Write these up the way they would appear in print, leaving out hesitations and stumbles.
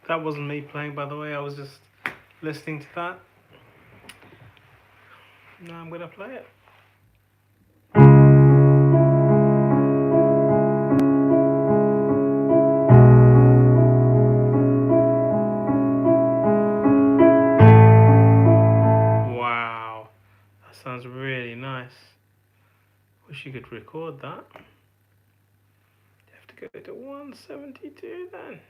That wasn't me playing, by the way. I was just listening to that. Now I'm gonna play it. Wow, that sounds really nice. Wish you could record that. You have to go to 172 then.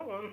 That one.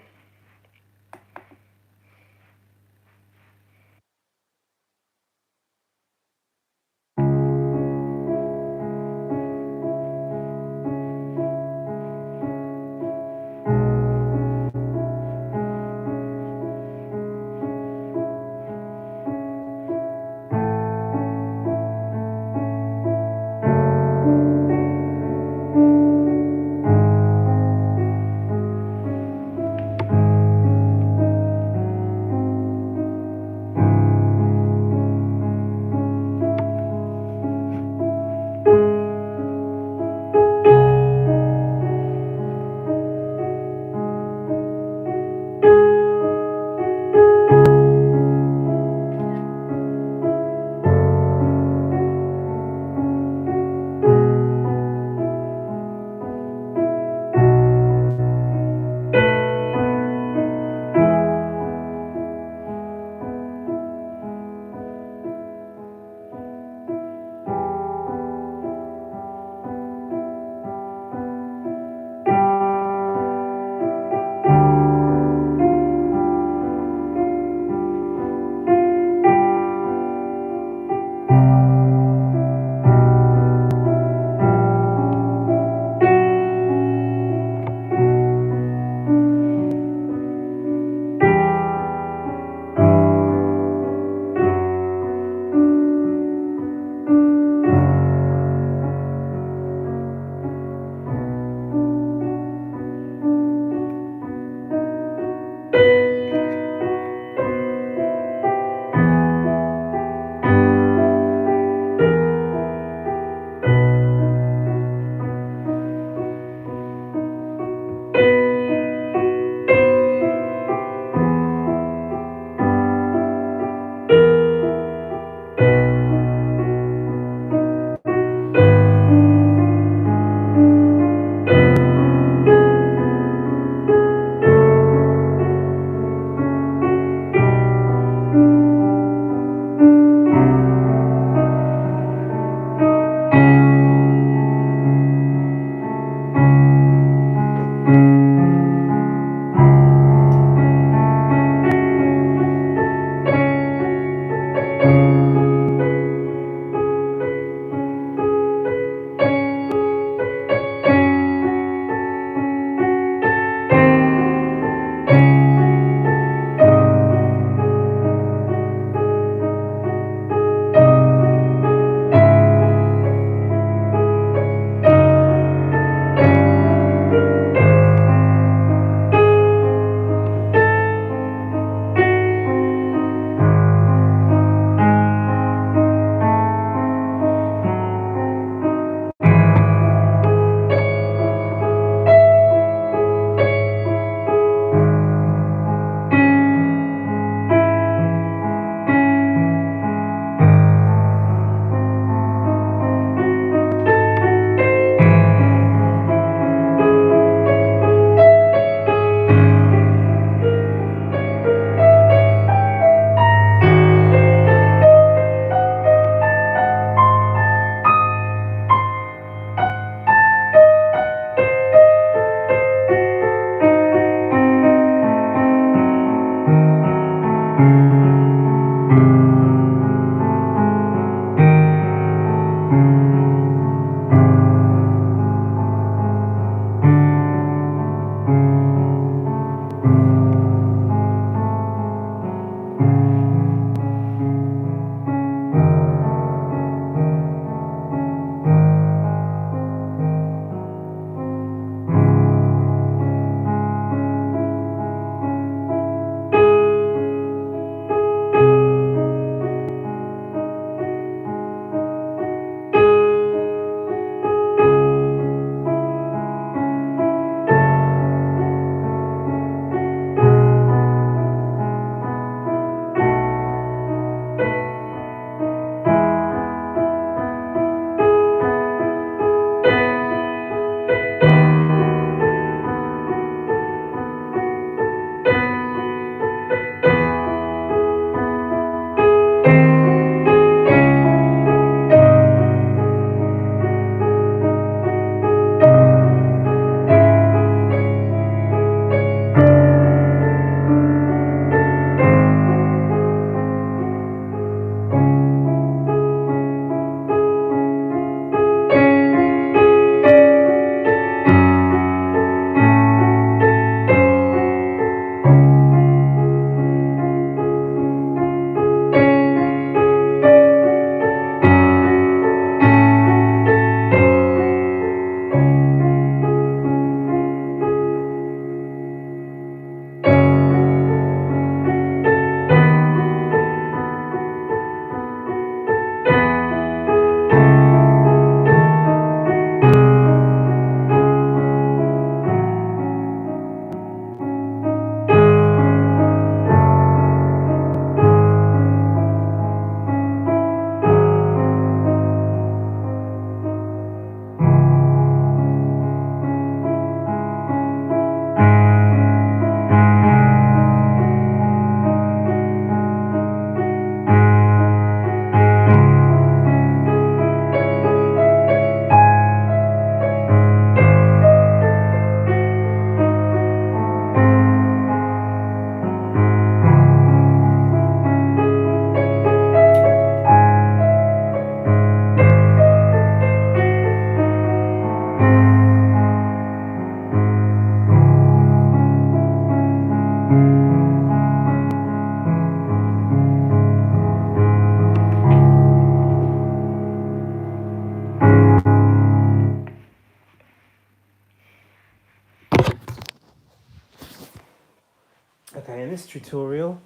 Okay, in this tutorial,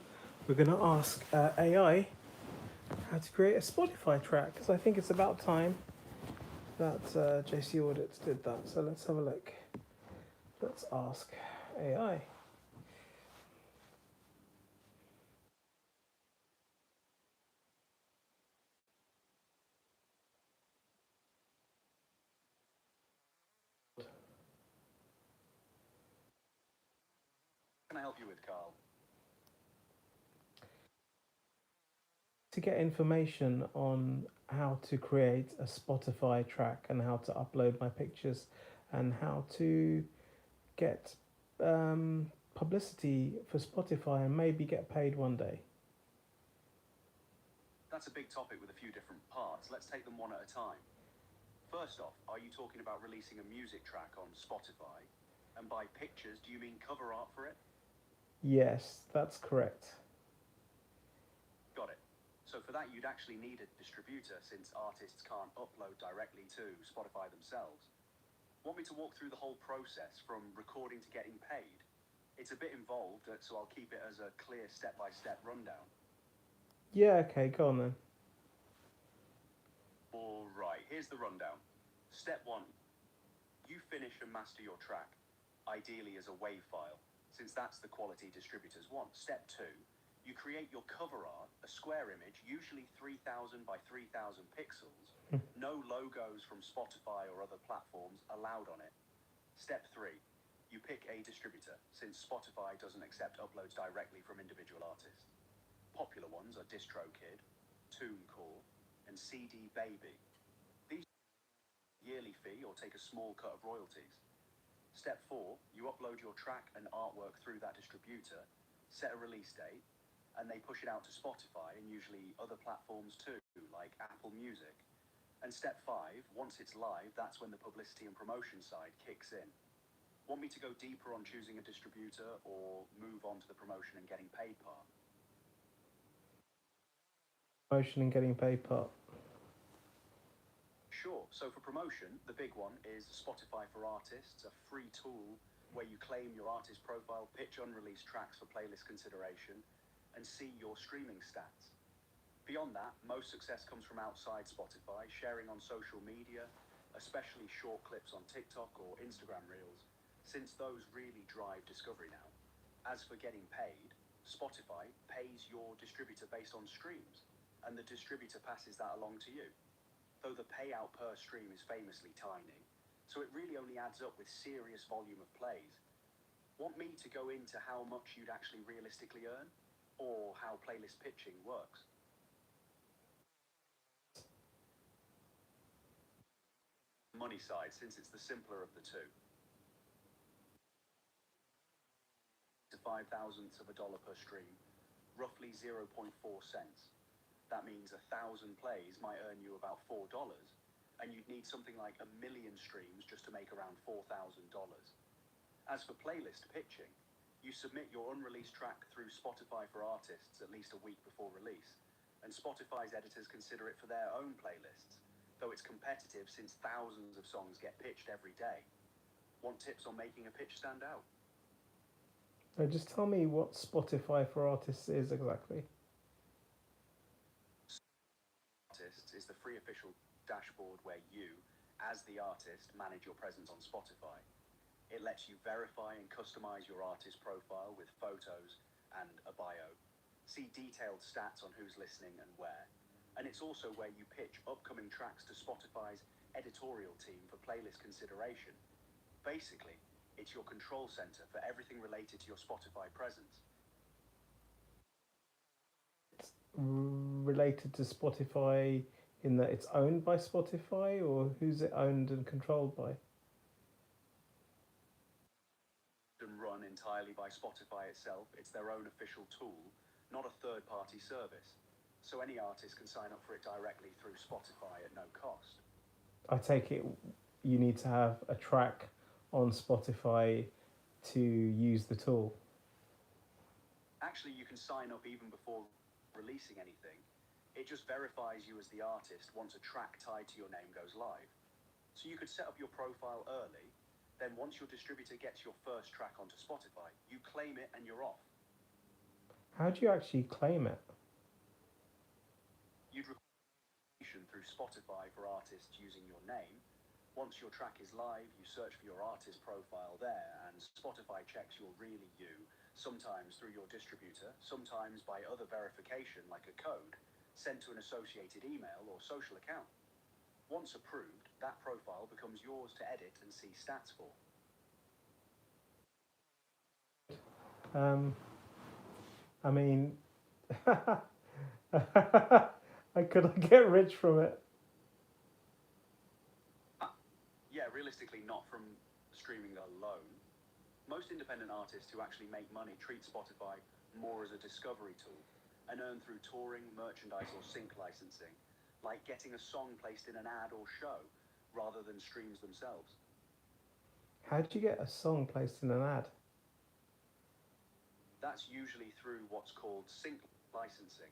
we're going to ask AI how to create a Spotify track, because I think it's about time that JC Audits did that. So let's have a look. Let's ask AI. What can I help you with, Carl? To get information on how to create a Spotify track and how to upload my pictures and how to get publicity for Spotify and maybe get paid one day. That's a big topic with a few different parts. Let's take them one at a time. First off, are you talking about releasing a music track on Spotify? And by pictures, do you mean cover art for it? Yes, that's correct. Got it. So for that, you'd actually need a distributor since artists can't upload directly to Spotify themselves. Want me to walk through the whole process from recording to getting paid? It's a bit involved, so I'll keep it as a clear step-by-step rundown. Yeah, okay, go on then. All right, here's the rundown. Step 1. You finish and master your track, ideally as a WAV file, since that's the quality distributors want. Step 2. You create your cover art, a square image, usually 3000 by 3000 pixels. No logos from Spotify or other platforms allowed on it. Step 3. You pick a distributor, since Spotify doesn't accept uploads directly from individual artists. Popular ones are DistroKid, TuneCore, and CD Baby. These yearly fee or take a small cut of royalties. Step 4, you upload your track and artwork through that distributor, set a release date, and they push it out to Spotify and usually other platforms too, like Apple Music. And step 5, once it's live, that's when the publicity and promotion side kicks in. Want me to go deeper on choosing a distributor or move on to the promotion and getting paid part? Promotion and getting paid part. Sure. So for promotion, the big one is Spotify for Artists, a free tool where you claim your artist profile, pitch unreleased tracks for playlist consideration, and see your streaming stats. Beyond that, most success comes from outside Spotify, sharing on social media, especially short clips on TikTok or Instagram Reels, since those really drive discovery now. As for getting paid, Spotify pays your distributor based on streams, and the distributor passes that along to you. Though the payout per stream is famously tiny, so it really only adds up with serious volume of plays. Want me to go into how much you'd actually realistically earn, or how playlist pitching works? Money side, since it's the simpler of the two. To 5 thousandths of a dollar per stream, roughly 0.4 cents. That means 1,000 plays might earn you about $4, and you'd need something like 1 million streams just to make around $4,000. As for playlist pitching, you submit your unreleased track through Spotify for Artists at least a week before release, and Spotify's editors consider it for their own playlists, though it's competitive since thousands of songs get pitched every day. Want tips on making a pitch stand out? Just tell me what Spotify for Artists is exactly. Artists is the free official dashboard where you, as the artist, manage your presence on Spotify. It lets you verify and customize your artist profile with photos and a bio, see detailed stats on who's listening and where, and it's also where you pitch upcoming tracks to Spotify's editorial team for playlist consideration. Basically, it's your control center for everything related to your Spotify presence. Related to Spotify in that it's owned by Spotify, or who's it owned and controlled by? And run entirely by Spotify itself, it's their own official tool, not a third-party service. So any artist can sign up for it directly through Spotify at no cost. I take it you need to have a track on Spotify to use the tool. Actually, you can sign up even before releasing anything. It just verifies you as the artist once a track tied to your name goes live. So you could set up your profile early, then once your distributor gets your first track onto Spotify, you claim it and you're off. How do you actually claim it? You'd record through Spotify for artists using your name. Once your track is live, you search for your artist profile there, and Spotify checks you're really you, sometimes through your distributor, sometimes by other verification like a code, sent to an associated email or social account. Once approved, that profile becomes yours to edit and see stats for. I mean, could I get rich from it? Yeah, realistically not from streaming alone. Most independent artists who actually make money treat Spotify more as a discovery tool and earn through touring, merchandise or sync licensing, like getting a song placed in an ad or show, rather than streams themselves. How do you get a song placed in an ad? That's usually through what's called sync licensing.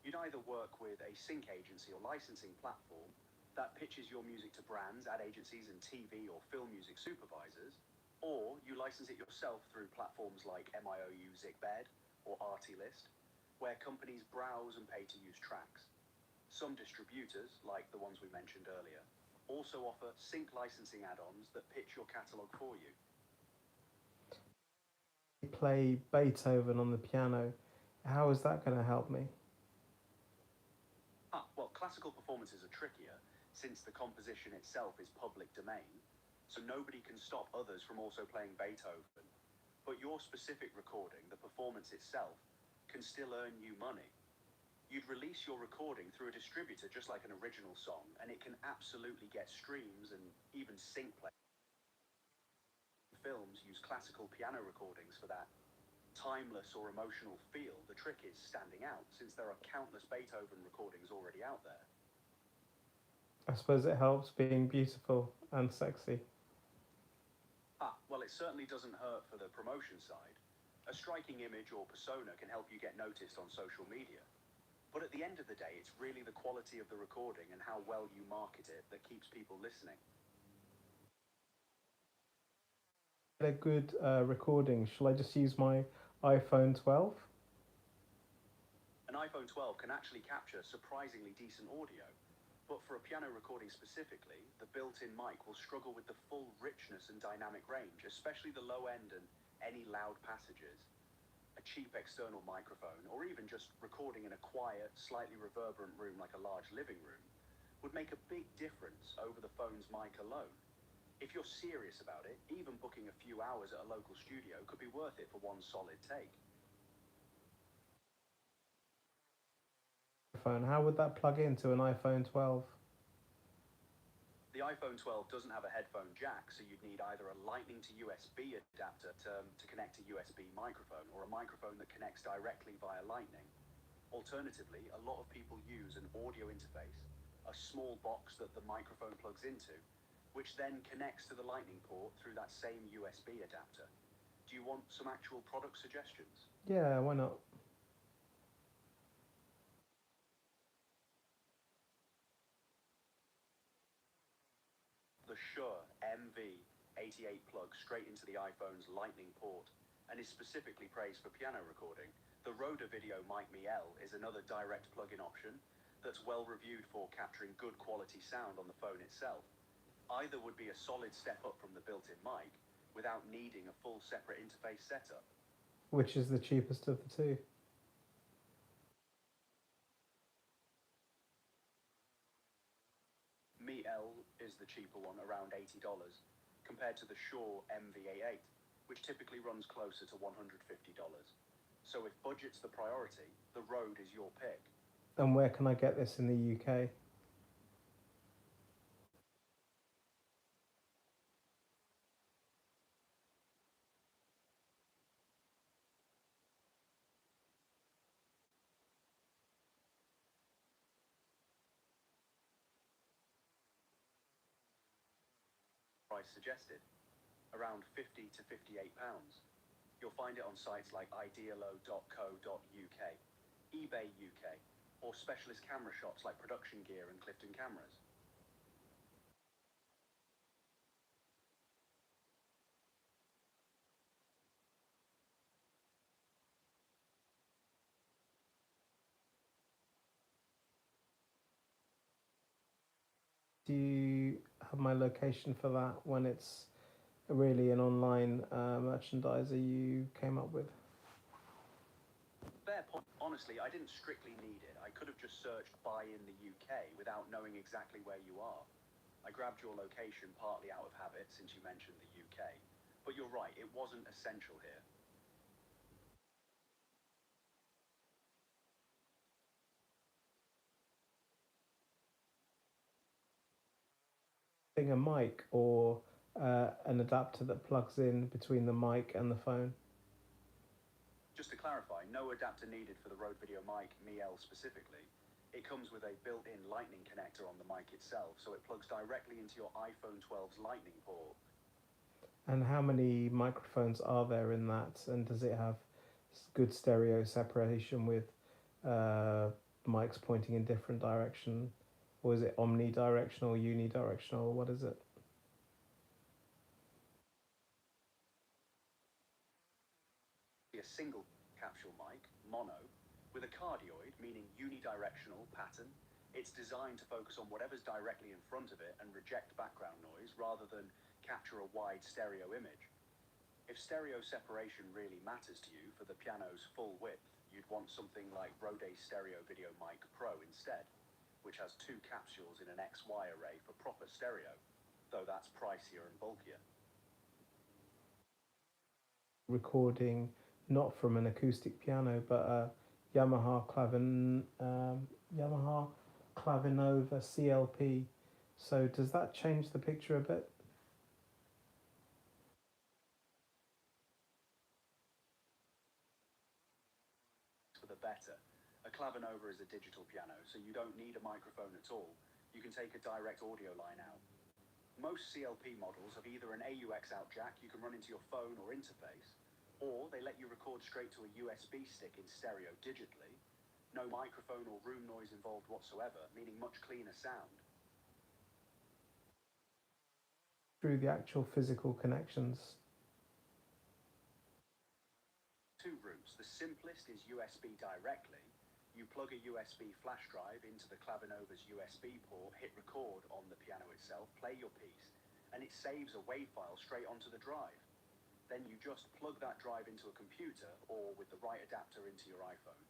You'd either work with a sync agency or licensing platform that pitches your music to brands, ad agencies and TV or film music supervisors, or you license it yourself through platforms like MIOU Zicbed or Artilist, where companies browse and pay to use tracks. Some distributors, like the ones we mentioned earlier, also offer sync licensing add-ons that pitch your catalogue for you. Play Beethoven on the piano. How is that going to help me? Well, classical performances are trickier since the composition itself is public domain, so nobody can stop others from also playing Beethoven. But your specific recording, the performance itself, can still earn you money. You'd release your recording through a distributor just like an original song, and it can absolutely get streams and even sync play. Films use classical piano recordings for that timeless or emotional feel. The trick is standing out, since there are countless Beethoven recordings already out there. I suppose it helps being beautiful and sexy. Well, it certainly doesn't hurt for the promotion side. A striking image or persona can help you get noticed on social media. But at the end of the day, it's really the quality of the recording and how well you market it that keeps people listening. A good recording. Shall I just use my iPhone 12? An iPhone 12 can actually capture surprisingly decent audio, but for a piano recording specifically, the built-in mic will struggle with the full richness and dynamic range, especially the low end and any loud passages. A cheap external microphone, or even just recording in a quiet, slightly reverberant room like a large living room, would make a big difference over the phone's mic alone. If you're serious about it, even booking a few hours at a local studio could be worth it for one solid take. How would that plug into an iPhone 12? The iPhone 12 doesn't have a headphone jack, so you'd need either a Lightning to USB adapter to connect a USB microphone, or a microphone that connects directly via Lightning. Alternatively, a lot of people use an audio interface, a small box that the microphone plugs into, which then connects to the Lightning port through that same USB adapter. Do you want some actual product suggestions? Yeah, why not? The Shure MV88 plugs straight into the iPhone's Lightning port and is specifically praised for piano recording. The Rode Video Mic Me-L is another direct plug-in option that's well reviewed for capturing good quality sound on the phone itself. Either would be a solid step up from the built-in mic without needing a full separate interface setup. Which is the cheapest of the two? Me-L is the cheaper one, around $80, compared to the Shure MV88, which typically runs closer to $150. So if budget's the priority, the Rode is your pick. And where can I get this in the UK? Price suggested, around £50 to £58. You'll find it on sites like idealo.co.uk, eBay UK, or specialist camera shops like Production Gear and Clifton Cameras. Do you have my location for that when it's really an online merchandiser you came up with? Fair point. Honestly, I didn't strictly need it. I could have just searched buy in the UK without knowing exactly where you are. I grabbed your location partly out of habit since you mentioned the UK. But you're right, it wasn't essential here. A mic or an adapter that plugs in between the mic and the phone? Just to clarify, no adapter needed for the Rode Video Mic Me-L specifically. It comes with a built-in Lightning connector on the mic itself, so it plugs directly into your iPhone 12's Lightning port. And how many microphones are there in that? And does it have good stereo separation with mics pointing in different direction? Or is it omnidirectional, unidirectional? What is it? A single capsule mic, mono, with a cardioid, meaning unidirectional pattern. It's designed to focus on whatever's directly in front of it and reject background noise rather than capture a wide stereo image. If stereo separation really matters to you for the piano's full width, you'd want something like Rode's Stereo Video Mic Pro instead, which has two capsules in an XY array for proper stereo, though that's pricier and bulkier. Recording not from an acoustic piano, but a Yamaha Clavinova CLP. So does that change the picture a bit? For the better. A Clavinova is a digital piano, so you don't need a microphone at all. You can take a direct audio line out. Most CLP models have either an AUX out jack you can run into your phone or interface, or they let you record straight to a USB stick in stereo digitally. No microphone or room noise involved whatsoever, meaning much cleaner sound. Through the actual physical connections. Two routes. The simplest is USB directly. You plug a USB flash drive into the Clavinova's USB port, hit record on the piano itself, play your piece, and it saves a WAV file straight onto the drive. Then you just plug that drive into a computer, or with the right adapter into your iPhone,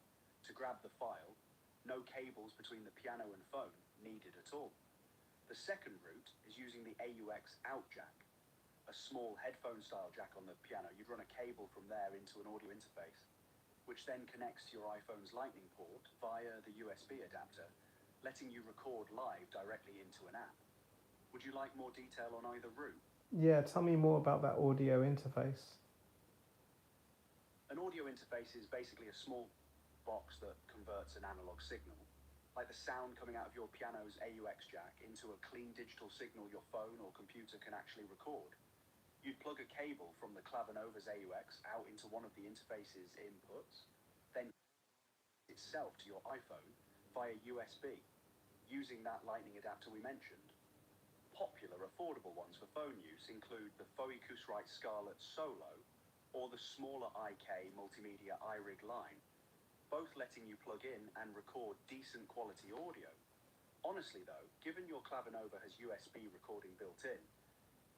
to grab the file. No cables between the piano and phone needed at all. The second route is using the AUX out jack, a small headphone style jack on the piano. You'd run a cable from there into an audio interface, which then connects to your iPhone's Lightning port via the USB adapter, letting you record live directly into an app. Would you like more detail on either route? Yeah, tell me more about that audio interface. An audio interface is basically a small box that converts an analog signal, like the sound coming out of your piano's AUX jack, into a clean digital signal your phone or computer can actually record. You'd plug a cable from the Clavinova's AUX out into one of the interface's inputs, then itself to your iPhone via USB, using that Lightning adapter we mentioned. Popular, affordable ones for phone use include the Focusrite Scarlett Solo or the smaller IK Multimedia iRig line, both letting you plug in and record decent quality audio. Honestly though, given your Clavinova has USB recording built in,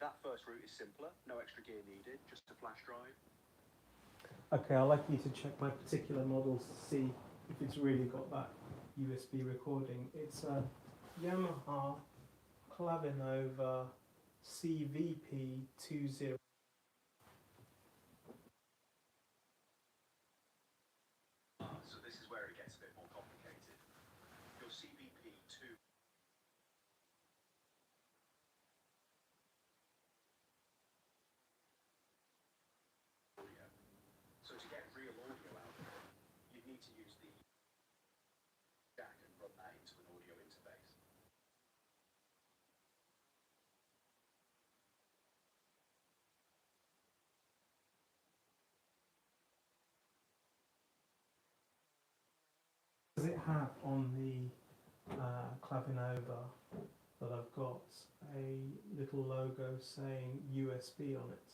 that first route is simpler, no extra gear needed, just a flash drive. Okay, I'd like you to check my particular models to see if it's really got that USB recording. It's a Yamaha Clavinova CVP20. So this is where it gets a bit more complicated. Your CVP2 audio. So to get real audio out of it, you'd need to use the jack and run that into an audio interface. Does it have on the Clavinova that I've got a little logo saying USB on it?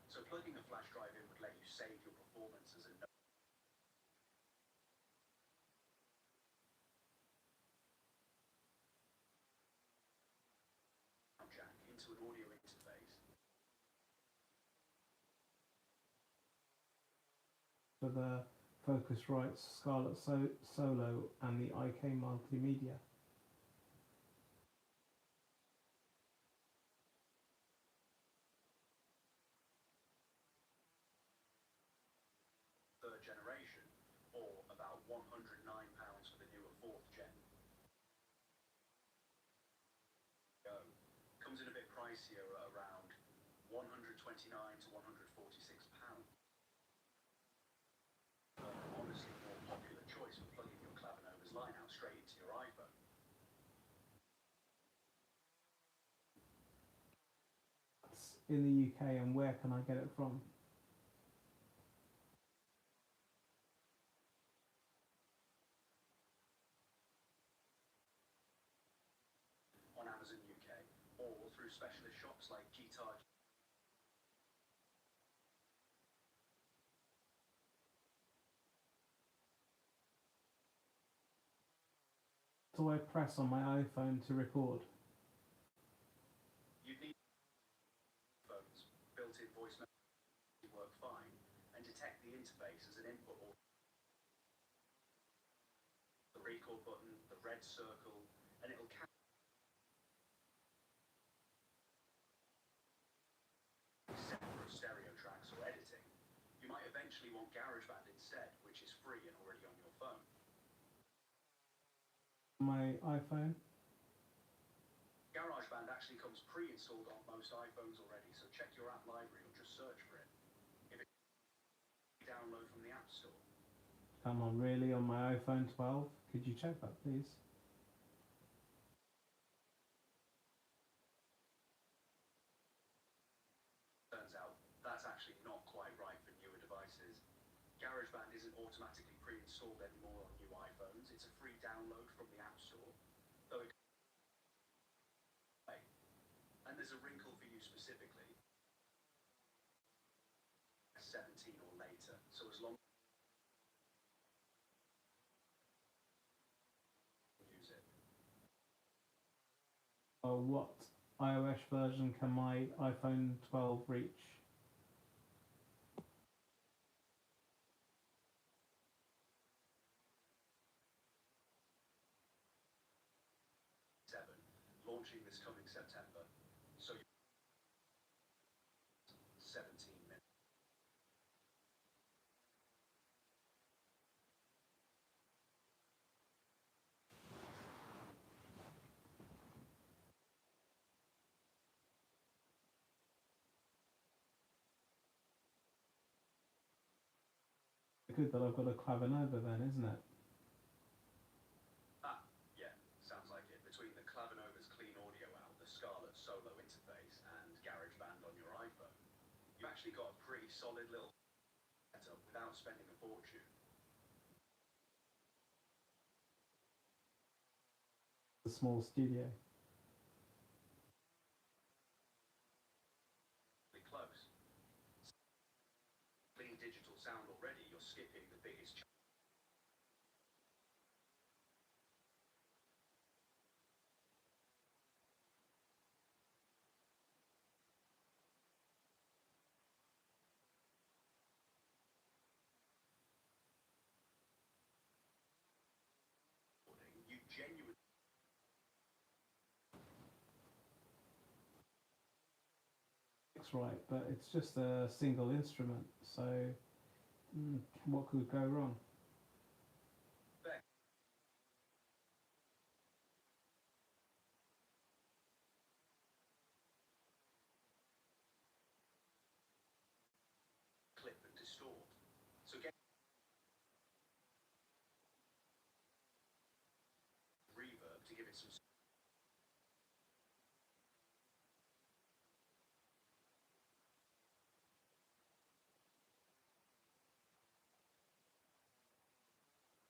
So plugging a flash drive in would let you save your performance as a jack into an audio interface. For the Focusrite Scarlett Solo and the IK Multimedia. Third generation, or about £109 for the newer fourth gen. Comes in a bit pricier at around £129 to £146. Honestly, more popular choice for plugging your Clavinova's line out straight into your iPhone. It's in the UK, and where can I get it from? On Amazon UK, or through specialist shops like Guitar. Do I press on my iPhone to record? You'd need phones, built-in voice messaging work fine, and detect the interface as an input or the record button, the red circle, and it'll set for stereo tracks or editing. You might eventually want GarageBand instead, which is free and already on your phone. My iPhone? GarageBand actually comes pre-installed on most iPhones already, so check your app library or just search for it. If it download from the App Store. Come on, really? On my iPhone 12? Could you check that, please? Turns out that's actually not quite right for newer devices. GarageBand isn't automatically pre-installed anymore on new iPhones. It's a free download from the App Store, though it and there's a wrinkle for you specifically, 17 or later. So as long as you use it. What iOS version can my iPhone 12 reach? 7, launching this coming September. So 17 minutes. Good that I've got a Clavinova then, isn't it? Yeah, sounds like it. Between the Clavinova's Clean Audio out, the Scarlett Solo interface, and GarageBand on your iPhone, you've actually got a pretty solid little setup without spending a fortune. A small studio. Really close. Clean digital sound already, you're skipping the biggest you genuinely That's right, but it's just a single instrument, so what could go wrong? clip and distort. So get reverb to give it some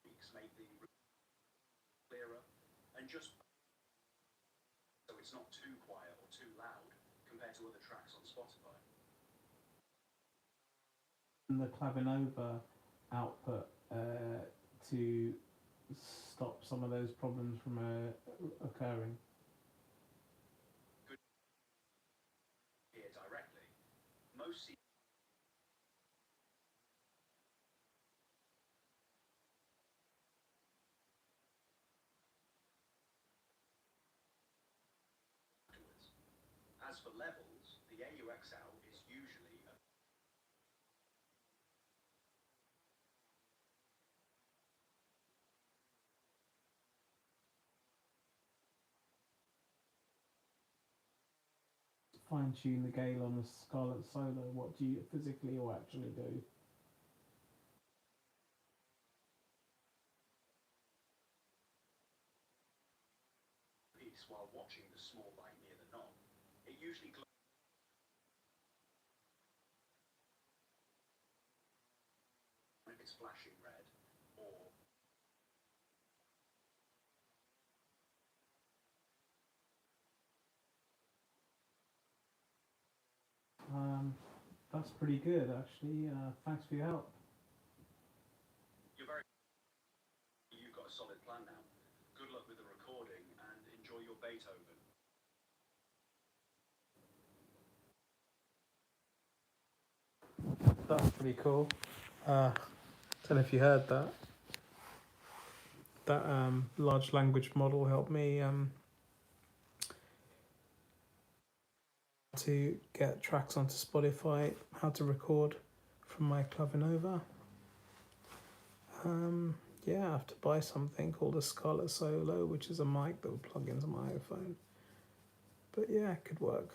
tweaks, make the clearer, and just so it's not too quiet or too loud compared to other tracks on Spotify. And the Clavinova output to stop some of those problems from occurring. Good here directly. Most afterwards. As for levels, the AUX out is usually a Fine tune the Gale on the Scarlett Solo. What do you physically or actually do? piece while watching the small light near the knob. It usually glows if it's flashing red or That's pretty good, actually. Thanks for your help. you've got a solid plan now. Good luck with the recording and enjoy your Beethoven. That's pretty cool. Don't know if you heard that. That large language model helped me to get tracks onto Spotify, how to record from my Clavinova. Yeah, I have to buy something called a Scarlett Solo, which is a mic that will plug into my iPhone. But yeah, it could work.